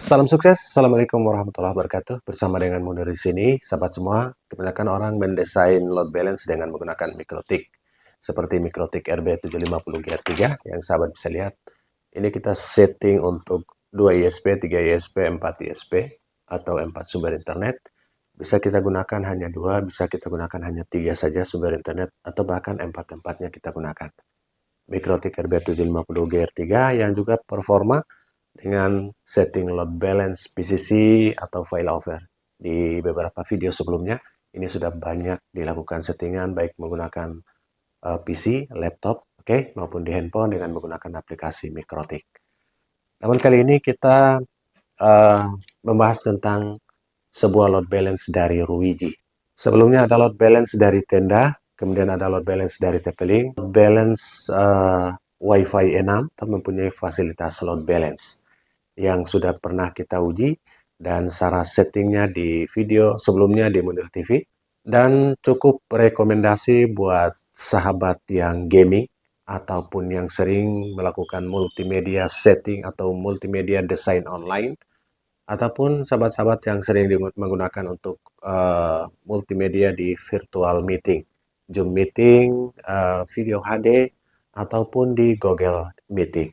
Salam sukses, Assalamualaikum warahmatullahi wabarakatuh. Bersama dengan Munir di sini, sahabat semua, kebanyakan orang mendesain load balance dengan menggunakan Mikrotik. Seperti Mikrotik RB750GR3 yang sahabat bisa lihat. Ini kita setting untuk 2 ISP, 3 ISP, 4 ISP, atau 4 sumber internet. Bisa kita gunakan hanya 2, bisa kita gunakan hanya 3 saja sumber internet, atau bahkan 4-4-nya kita gunakan. Mikrotik RB750GR3 yang juga performa dengan setting load balance PCC atau failover. Di beberapa video sebelumnya, ini sudah banyak dilakukan settingan baik menggunakan PC, laptop, maupun di handphone dengan menggunakan aplikasi Mikrotik. Namun kali ini kita membahas tentang sebuah load balance dari Ruiji. Sebelumnya ada load balance dari Tenda, kemudian ada load balance dari TP-Link, load balance Wi-Fi 6 mempunyai fasilitas load balance yang sudah pernah kita uji dan cara settingnya di video sebelumnya di Munir TV, dan cukup rekomendasi buat sahabat yang gaming ataupun yang sering melakukan multimedia setting atau multimedia desain online, ataupun sahabat-sahabat yang sering menggunakan untuk multimedia di virtual meeting, Zoom meeting, video HD, ataupun di Google Meeting.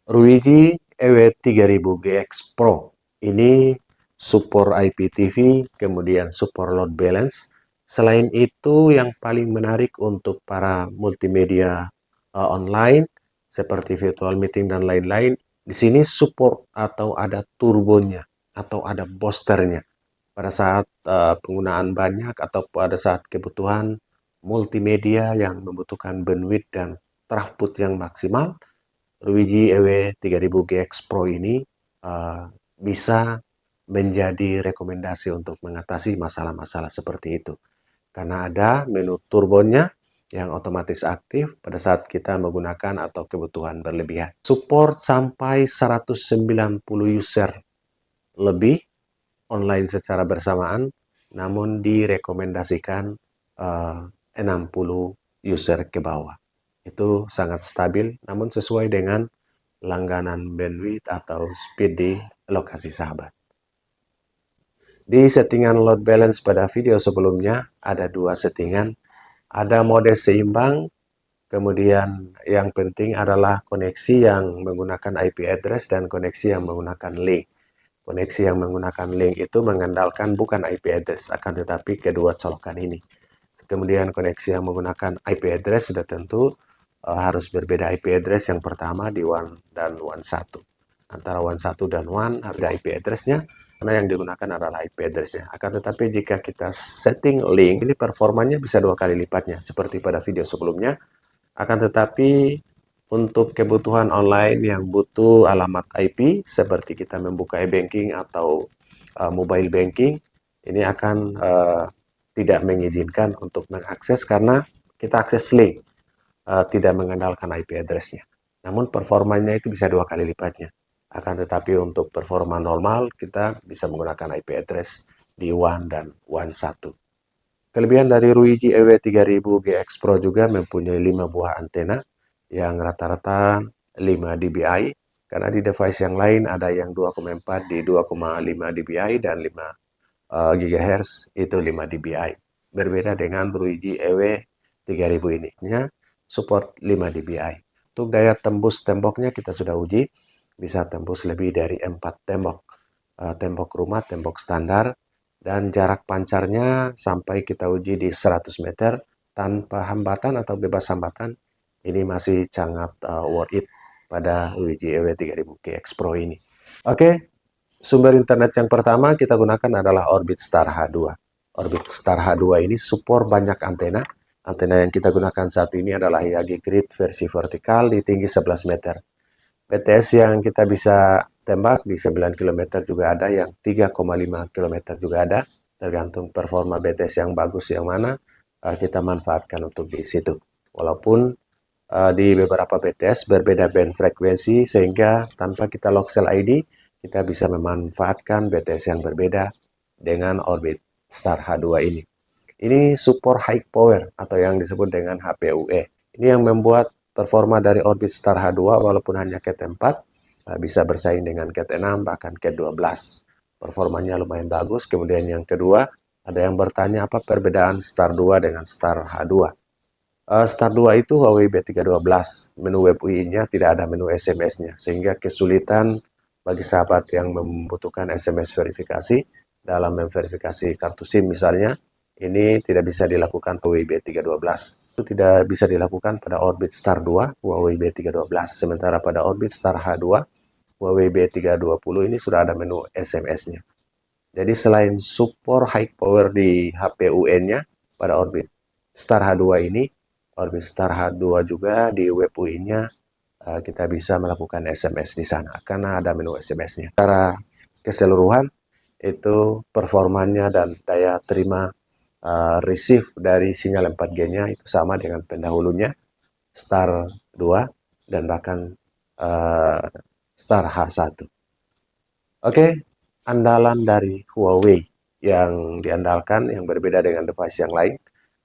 Ruiji EW3000GX Pro ini support IPTV, kemudian support load balance. Selain itu, yang paling menarik untuk para multimedia online seperti virtual meeting dan lain-lain, di sini support atau ada turbonya atau ada boosternya pada saat penggunaan banyak atau pada saat kebutuhan multimedia yang membutuhkan bandwidth dan throughput yang maksimal. Ruiji EW3000GX Pro ini bisa menjadi rekomendasi untuk mengatasi masalah-masalah seperti itu. Karena ada menu turbonya yang otomatis aktif pada saat kita menggunakan atau kebutuhan berlebihan. Support sampai 190 user lebih online secara bersamaan, namun direkomendasikan 60 user ke bawah. Itu sangat stabil, namun sesuai dengan langganan bandwidth atau speed di lokasi sahabat. Di settingan load balance pada video sebelumnya ada 2 settingan. Ada mode seimbang, kemudian yang penting adalah koneksi yang menggunakan IP address dan koneksi yang menggunakan link. Koneksi yang menggunakan link itu mengandalkan bukan IP address, akan tetapi kedua colokan ini. Kemudian koneksi yang menggunakan IP address sudah tentu harus berbeda IP address. Yang pertama di WAN dan WAN 1. Antara WAN 1 dan WAN harus ada IP address-nya, karena yang digunakan adalah IP address-nya. Akan tetapi jika kita setting link, ini performanya bisa 2 kali lipatnya, seperti pada video sebelumnya. Akan tetapi untuk kebutuhan online yang butuh alamat IP, seperti kita membuka e-banking atau mobile banking, ini akan tidak mengizinkan untuk mengakses karena kita akses link, tidak mengandalkan IP address-nya. Namun performanya itu bisa 2 kali lipatnya. Akan tetapi untuk performa normal, kita bisa menggunakan IP address di WAN dan WAN 1. Kelebihan dari Ruiji EW3000GX Pro juga mempunyai 5 buah antena yang rata-rata 5 dBi, karena di device yang lain ada yang 2,4 di 2,5 dBi dan 5 GHz itu 5 dBi. Berbeda dengan Ruiji EW3000 ini, support 5 dBi. Untuk daya tembus temboknya kita sudah uji, bisa tembus lebih dari 4 tembok. Tembok rumah, tembok standar, dan jarak pancarnya sampai kita uji di 100 meter tanpa hambatan atau bebas hambatan. Ini masih sangat worth it pada Ruiji EW3000GX Pro ini. Oke. Sumber internet yang pertama kita gunakan adalah Orbit Star H2. Orbit Star H2 ini support banyak antena. Antena yang kita gunakan saat ini adalah Yagi Grid versi vertikal di tinggi 11 meter. BTS yang kita bisa tembak di 9 km juga ada, yang 3,5 km juga ada. Tergantung performa BTS yang bagus yang mana, kita manfaatkan untuk di situ. Walaupun di beberapa BTS berbeda band frekuensi, sehingga tanpa kita lock cell ID, kita bisa memanfaatkan BTS yang berbeda dengan Orbit Star H2 ini. Ini support high power atau yang disebut dengan HPUE. Ini yang membuat performa dari Orbit Star H2 walaupun hanya Cat 4 bisa bersaing dengan Cat 6 bahkan Cat 12. Performanya lumayan bagus. Kemudian yang kedua, ada yang bertanya apa perbedaan Star 2 dengan Star H2. Star 2 itu Huawei B312. Menu web UI-nya tidak ada menu SMS-nya, sehingga kesulitan bagi sahabat yang membutuhkan SMS verifikasi dalam memverifikasi kartu SIM misalnya, ini tidak bisa dilakukan Huawei B312. Itu tidak bisa dilakukan pada Orbit Star 2 Huawei B312. Sementara pada Orbit Star H2 Huawei B320 ini sudah ada menu SMS-nya. Jadi selain support high power di HP UN-nya pada Orbit Star H2 ini, Orbit Star H2 juga di web UI-nya kita bisa melakukan SMS di sana karena ada menu SMS-nya. Secara keseluruhan itu performanya dan daya terima receive dari sinyal 4G-nya itu sama dengan pendahulunya Star 2 dan bahkan Star H1. Oke, andalan dari Huawei yang diandalkan yang berbeda dengan device yang lain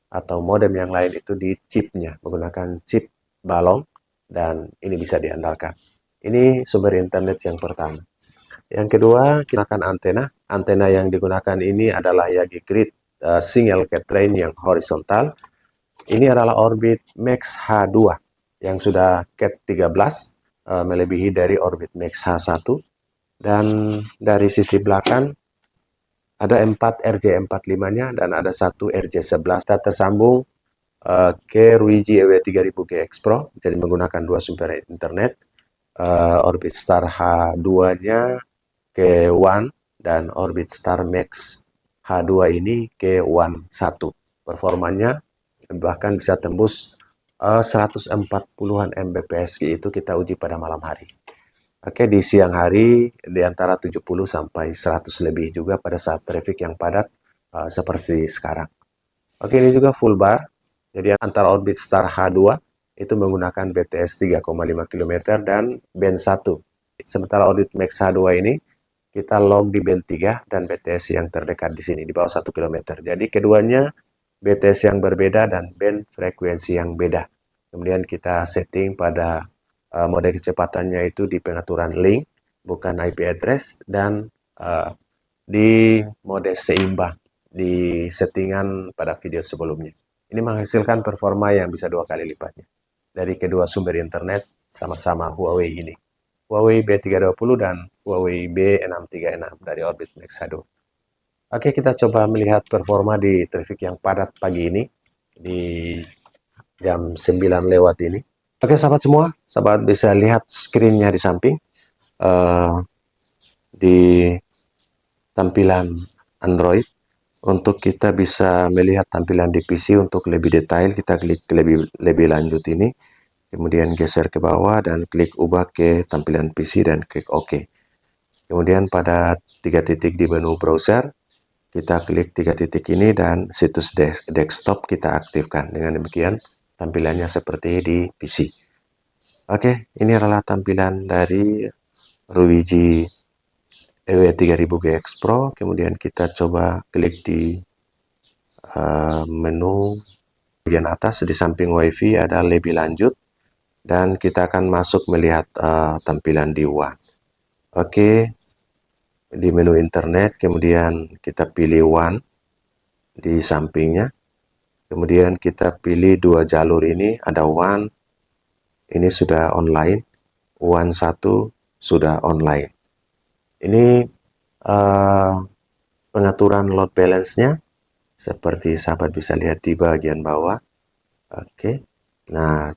atau modem yang lain itu di chipnya, menggunakan chip balong, dan ini bisa diandalkan. Ini sumber internet yang pertama. Yang kedua, kita akan antena. Antena yang digunakan ini adalah Yagi Grid single cat train yang horizontal. Ini adalah Orbit Max H2 yang sudah cat 13, melebihi dari Orbit Max H1. Dan dari sisi belakang ada 4 RJ45-nya dan ada 1 RJ11. Kita tersambung ke Ruiji EW3000G X Pro, jadi menggunakan dua sumber internet. Orbit Star H2-nya ke WAN dan Orbit Star Max H2 ini ke WAN 1. Performanya bahkan bisa tembus 140-an Mbps, itu kita uji pada malam hari. Oke, di siang hari di antara 70 sampai 100 lebih juga pada saat traffic yang padat seperti sekarang. Oke, ini juga full bar. Jadi antara Orbit Star H2 itu menggunakan BTS 3,5 km dan band 1. Sementara Orbit Max H2 ini kita log di band 3 dan BTS yang terdekat di sini di bawah 1 km. Jadi keduanya BTS yang berbeda dan band frekuensi yang beda. Kemudian kita setting pada mode kecepatannya itu di pengaturan link, bukan IP address, dan di mode seimbang di settingan pada video sebelumnya. Ini menghasilkan performa yang bisa 2 kali lipatnya dari kedua sumber internet sama-sama Huawei ini. Huawei B320 dan Huawei B636 dari Orbit Max H2. Oke, kita coba melihat performa di traffic yang padat pagi ini di jam 9 lewat ini. Oke, sahabat semua, sahabat bisa lihat screen-nya di samping. Di tampilan Android, untuk kita bisa melihat tampilan di PC untuk lebih detail, kita klik lebih lanjut ini, kemudian geser ke bawah dan klik ubah ke tampilan PC dan klik OK. Kemudian pada 3 titik di menu browser, kita klik 3 titik ini dan situs desktop kita aktifkan. Dengan demikian tampilannya seperti di PC. Oke, ini adalah tampilan dari Ruiji EW3000G X Pro. Kemudian kita coba klik di menu bagian atas di samping WiFi ada lebih lanjut dan kita akan masuk melihat tampilan di WAN. Oke, di menu internet kemudian kita pilih WAN di sampingnya. Kemudian kita pilih 2 jalur ini, ada WAN ini sudah online, WAN 1 sudah online. Ini pengaturan load balance-nya seperti sahabat bisa lihat di bagian bawah. Oke. Nah,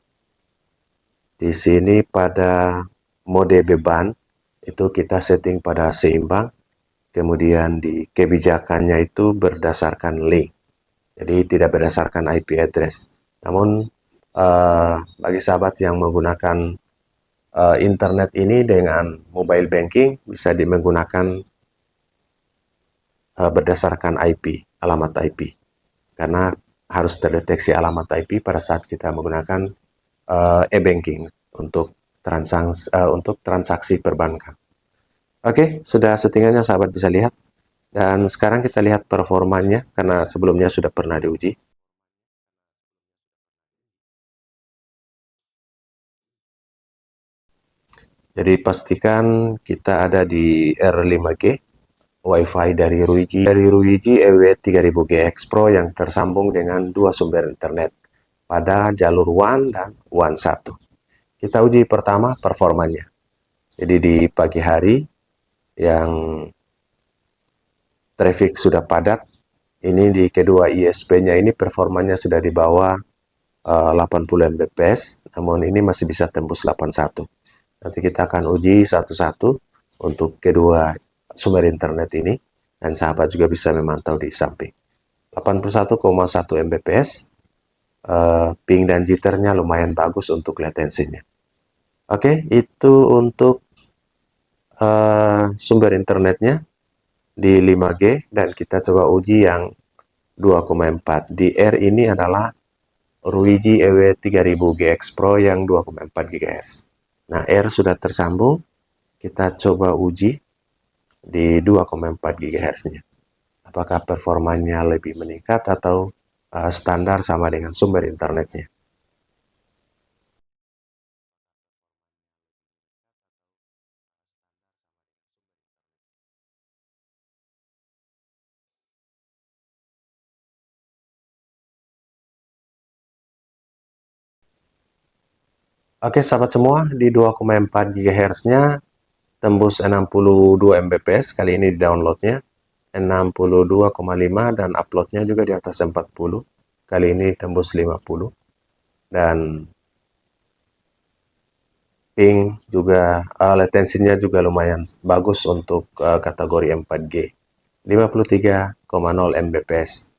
di sini pada mode beban itu kita setting pada seimbang. Kemudian di kebijakannya itu berdasarkan link. Jadi tidak berdasarkan IP address. Namun bagi sahabat yang menggunakan internet ini dengan mobile banking bisa menggunakan berdasarkan IP, alamat IP. Karena harus terdeteksi alamat IP pada saat kita menggunakan e-banking untuk transaksi perbankan. Oke, sudah settingannya sahabat bisa lihat. Dan sekarang kita lihat performanya karena sebelumnya sudah pernah diuji. Jadi pastikan kita ada di R5G, WiFi dari Ruiji EW3000GX Pro yang tersambung dengan dua sumber internet pada jalur WAN dan WAN 1. Kita uji pertama performanya. Jadi di pagi hari yang traffic sudah padat, ini di kedua ISP-nya ini performanya sudah di bawah 80 Mbps, namun ini masih bisa tembus 81. Nanti kita akan uji satu-satu untuk kedua sumber internet ini, dan sahabat juga bisa memantau di samping. 81,1 Mbps, ping dan jitternya lumayan bagus untuk latensinya. Oke, itu untuk sumber internetnya di 5G, dan kita coba uji yang 2,4. Di R ini adalah Ruiji EW3000GX Pro yang 2,4 GHz. Nah, R sudah tersambung, kita coba uji di 2,4 GHz-nya. Apakah performanya lebih meningkat atau standar sama dengan sumber internetnya. Oke, sahabat semua, di 2,4 GHz-nya tembus 62 Mbps, kali ini di downloadnya 62,5, dan uploadnya juga di atas 40, kali ini tembus 50, dan ping juga latensinya juga lumayan bagus untuk kategori 4G, 53,0 Mbps.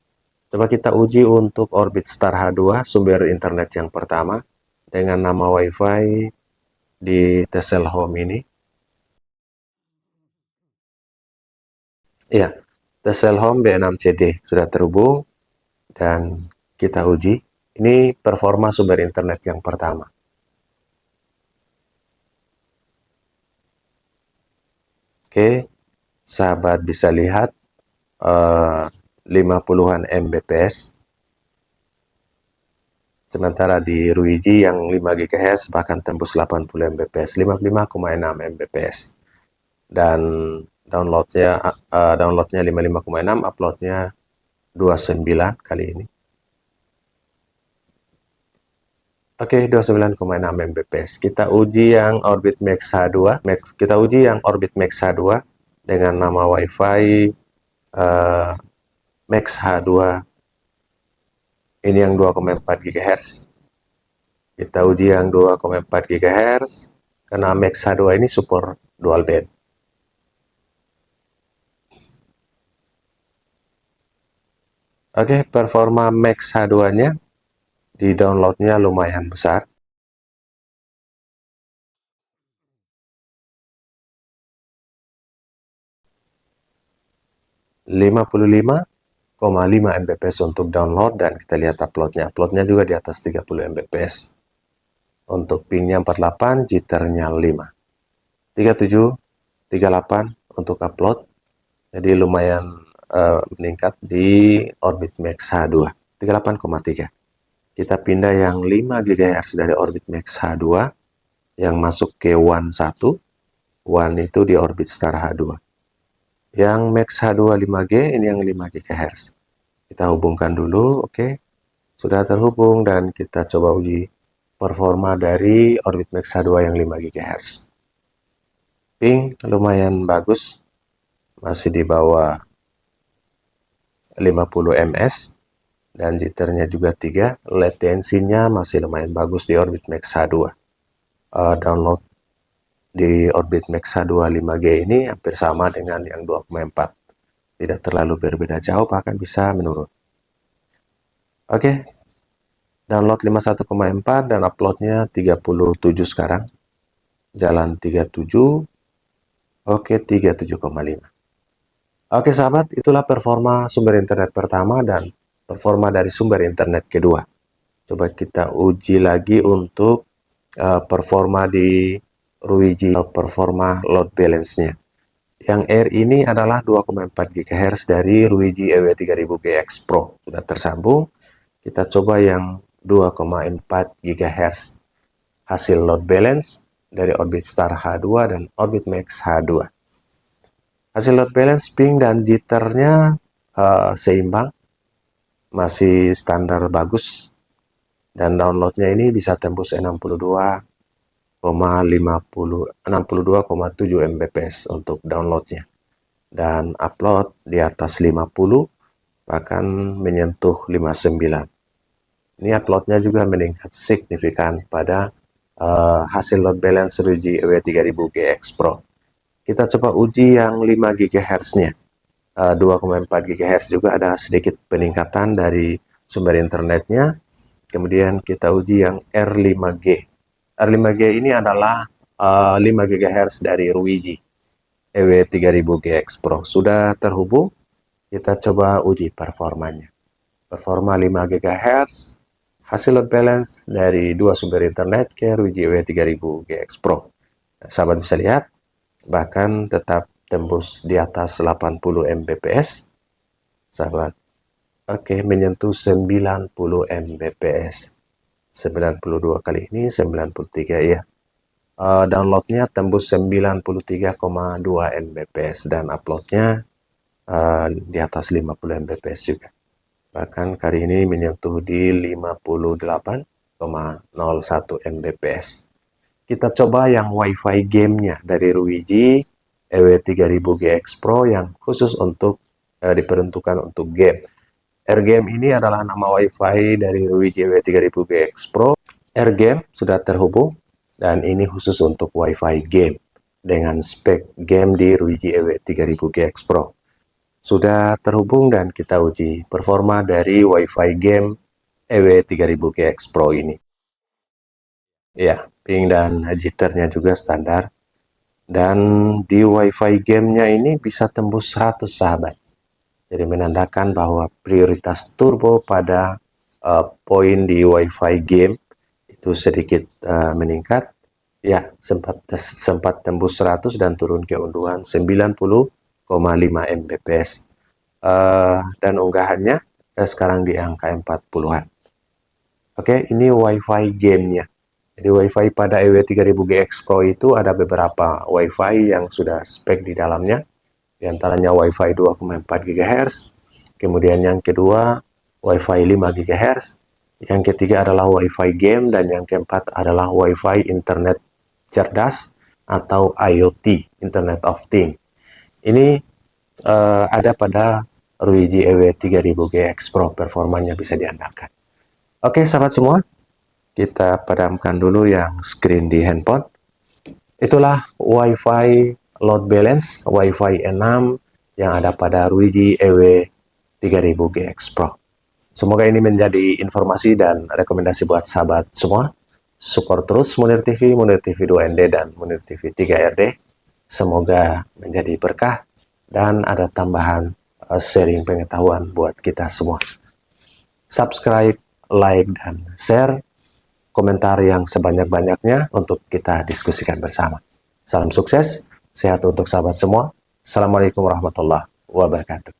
Coba kita uji untuk Orbit Star H2, sumber internet yang pertama, dengan nama WiFi di Tesel Home ini. Ya, Tesel Home B6CD sudah terhubung, dan kita uji. Ini performa sumber internet yang pertama. Oke, sahabat bisa lihat 50-an Mbps. Sementara di Ruiji yang 5 GHz bahkan tembus 80 Mbps, 55,6 Mbps. Dan downloadnya 55,6, uploadnya 29 kali ini. Oke, 29,6 Mbps. Kita uji yang Orbit Max H2. Kita uji yang Orbit Max H2 dengan nama WiFi Max H2. Ini yang 2,4 GHz. Kita uji yang 2,4 GHz karena Max H2 ini support dual band. Oke, performa Max H2-nya di downloadnya lumayan besar. 55,5 Mbps untuk download, dan kita lihat uploadnya. Uploadnya juga di atas 30 Mbps. Untuk pingnya 48, jitternya 5. 37, 38 untuk upload. Jadi lumayan meningkat di Orbit Max H2. 38,3. Kita pindah yang 5 GHz dari Orbit Max H2 yang masuk ke WAN 1. WAN itu di Orbit Star H2. Yang Max H2 5G, ini yang 5 GHz. Kita hubungkan dulu, oke. Sudah terhubung, dan kita coba uji performa dari Orbit Max H2 yang 5 GHz. Ping lumayan bagus, masih di bawah 50 ms, dan jitternya juga 3. Latensinya masih lumayan bagus di Orbit Max H2. Download di Orbit Max H2 5G ini hampir sama dengan yang 2,4. Tidak terlalu berbeda jauh, bahkan bisa menurun. Oke, download 51,4 dan uploadnya 37 sekarang. Jalan 37, oke 37,5. Oke sahabat, itulah performa sumber internet pertama dan performa dari sumber internet kedua. Coba kita uji lagi untuk performa di Ruiji, performa load balance-nya. Yang R ini adalah 2,4 GHz dari Ruiji EW3000GX Pro. Sudah tersambung. Kita coba yang 2,4 GHz hasil load balance. dari Orbit Star H2 dan Orbit Max H2. Hasil load balance, ping dan jitternya seimbang, masih standar bagus, dan downloadnya ini bisa tembus 62,7 Mbps untuk downloadnya, dan upload di atas 50, bahkan menyentuh 59. Ini uploadnya juga meningkat signifikan pada hasil load balance ROG EW3000GX Pro. Kita coba uji yang 5 GHz-nya. 2,4 GHz juga ada sedikit peningkatan dari sumber internetnya. Kemudian kita uji yang R5G. R5G ini adalah 5 GHz dari ROG EW3000GX Pro. Sudah terhubung, kita coba uji performanya. Performa 5 GHz, hasil load balance dari dua sumber internet ke ROG EW3000GX Pro. Nah, sahabat bisa lihat, bahkan tetap tembus di atas 80 Mbps, sahabat. Oke, menyentuh 90 Mbps. 92 kali ini 93 ya. Downloadnya tembus 93,2 Mbps dan uploadnya di atas 50 Mbps juga. Bahkan kali ini menyentuh di 58,01 Mbps. Kita coba yang WiFi gamenya dari ROG EW3000GX Pro yang khusus untuk diperuntukkan untuk game. AirGame ini adalah nama WiFi dari ROG EW3000GX Pro. AirGame sudah terhubung dan ini khusus untuk WiFi game dengan spek game di ROG EW3000GX Pro. Sudah terhubung dan kita uji performa dari WiFi game EW3000GX Pro ini. Ya, ping dan jitternya juga standar. Dan di WiFi gamenya ini bisa tembus 100, sahabat. Jadi menandakan bahwa prioritas turbo pada poin di WiFi game itu sedikit meningkat. Ya, sempat tembus 100 dan turun ke unduhan 90,5 Mbps. Dan unggahannya sekarang di angka 40-an. Oke, ini WiFi gamenya. Jadi WiFi pada EW3000GX Pro itu ada beberapa WiFi yang sudah spek di dalamnya. Di antaranya WiFi 2,4 GHz. Kemudian yang kedua WiFi 5 GHz. Yang ketiga adalah WiFi game. Dan yang keempat adalah WiFi internet cerdas atau IoT, Internet of Things. Ini ada pada ROG EW3000GX Pro. Performanya bisa diandalkan. Oke, sahabat semua. Kita padamkan dulu yang screen di handphone. Itulah WiFi load balance WiFi 6 yang ada pada ROG EW3000GX Pro. Semoga ini menjadi informasi dan rekomendasi buat sahabat semua. Support terus Munir TV 2ND, dan Munir TV 3RD. Semoga menjadi berkah dan ada tambahan sharing pengetahuan buat kita semua. Subscribe, like, dan share. Komentar yang sebanyak-banyaknya untuk kita diskusikan bersama. Salam sukses, sehat untuk sahabat semua. Assalamualaikum warahmatullahi wabarakatuh.